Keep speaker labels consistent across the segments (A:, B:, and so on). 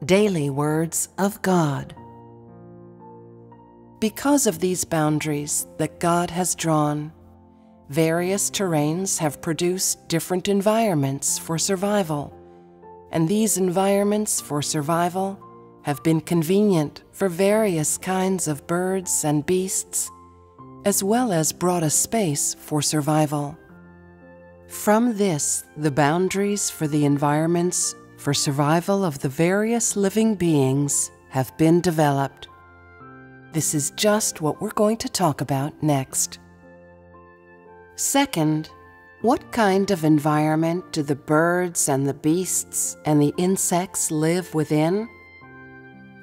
A: Daily Words of God. Because of these boundaries that God has drawn, various terrains have produced different environments for survival, and these environments for survival have been convenient for various kinds of birds and beasts, as well as brought a space for survival. From this, the boundaries for the environments for survival of the various living beings have been developed. This is just what we're going to talk about next. Second, what kind of environment do the birds and the beasts and the insects live within?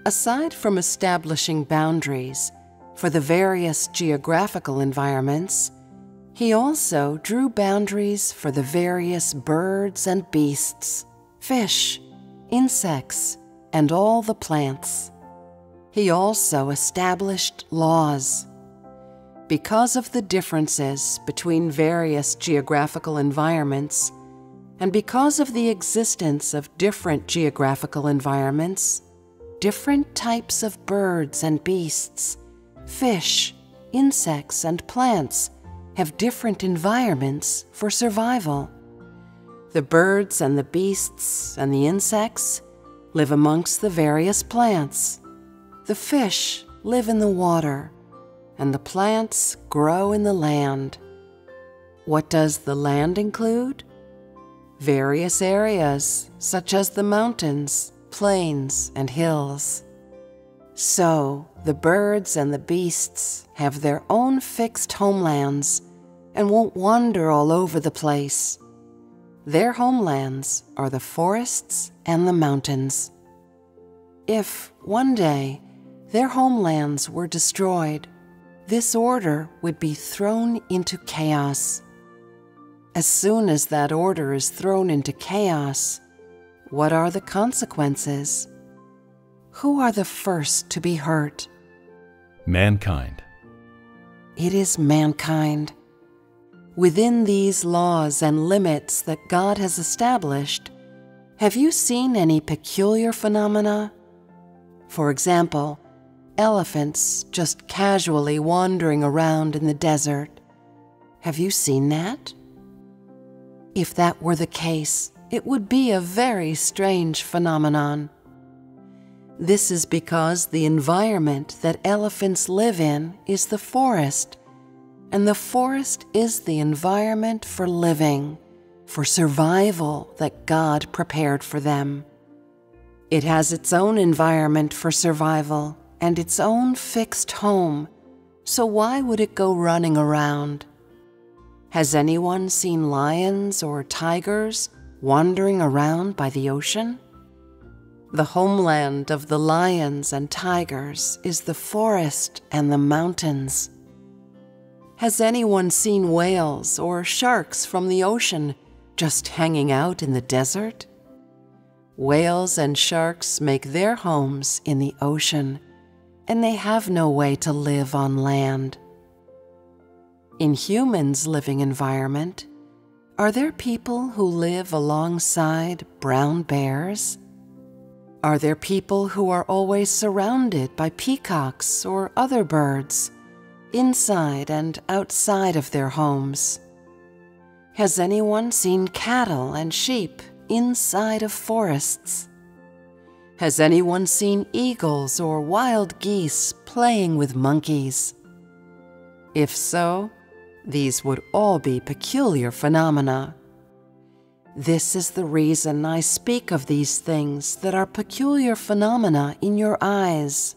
A: Aside from establishing boundaries for the various geographical environments, he also drew boundaries for the various birds and beasts, fish, insects, and all the plants. He also established laws. Because of the differences between various geographical environments, and because of the existence of different geographical environments, different types of birds and beasts, fish, insects, and plants have different environments for survival. The birds and the beasts and the insects live amongst the various plants. The fish live in the water, and the plants grow in the land. What does the land include? Various areas, such as the mountains, plains, and hills. So, the birds and the beasts have their own fixed homelands and won't wander all over the place. Their homelands are the forests and the mountains. If, one day, their homelands were destroyed, this order would be thrown into chaos. As soon as that order is thrown into chaos, what are the consequences? Who are the first to be hurt?
B: Mankind.
A: It is mankind. Within these laws and limits that God has established, have you seen any peculiar phenomena? For example, elephants just casually wandering around in the desert. Have you seen that? If that were the case, it would be a very strange phenomenon. This is because the environment that elephants live in is the forest, and the forest is the environment for living, for survival that God prepared for them. It has its own environment for survival and its own fixed home, so why would it go running around? Has anyone seen lions or tigers wandering around by the ocean? The homeland of the lions and tigers is the forest and the mountains. Has anyone seen whales or sharks from the ocean just hanging out in the desert? Whales and sharks make their homes in the ocean, and they have no way to live on land. In humans' living environment, are there people who live alongside brown bears? Are there people who are always surrounded by peacocks or other birds, inside and outside of their homes? Has anyone seen cattle and sheep inside of forests? Has anyone seen eagles or wild geese playing with monkeys? If so, these would all be peculiar phenomena. This is the reason I speak of these things that are peculiar phenomena in your eyes.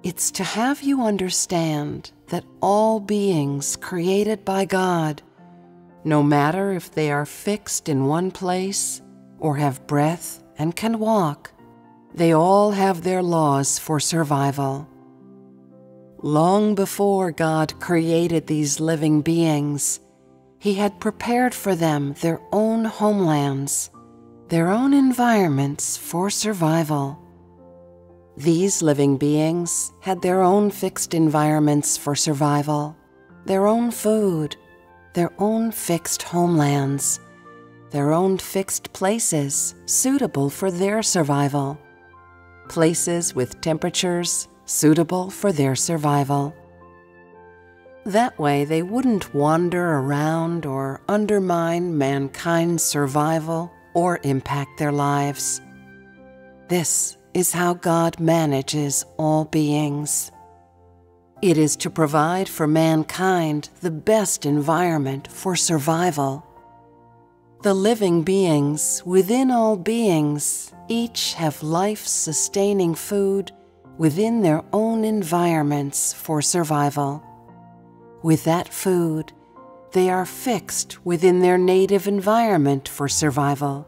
A: It's to have you understand that all beings created by God, no matter if they are fixed in one place or have breath and can walk, they all have their laws for survival. Long before God created these living beings, He had prepared for them their own homelands, their own environments for survival. These living beings had their own fixed environments for survival, their own food, their own fixed homelands, their own fixed places suitable for their survival. places with temperatures suitable for their survival. That way they wouldn't wander around or undermine mankind's survival or impact their lives. This is how God manages all beings. It is to provide for mankind the best environment for survival. The living beings within all beings each have life-sustaining food within their own environments for survival. With that food, they are fixed within their native environment for survival.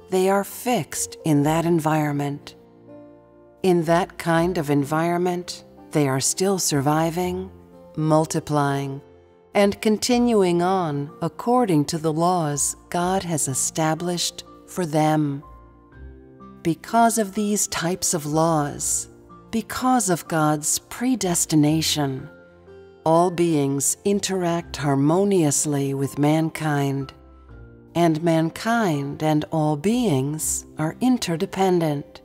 A: They are fixed in that environment. In that kind of environment, they are still surviving, multiplying, and continuing on according to the laws God has established for them. Because of these types of laws, because of God's predestination, all beings interact harmoniously with mankind, and mankind and all beings are interdependent.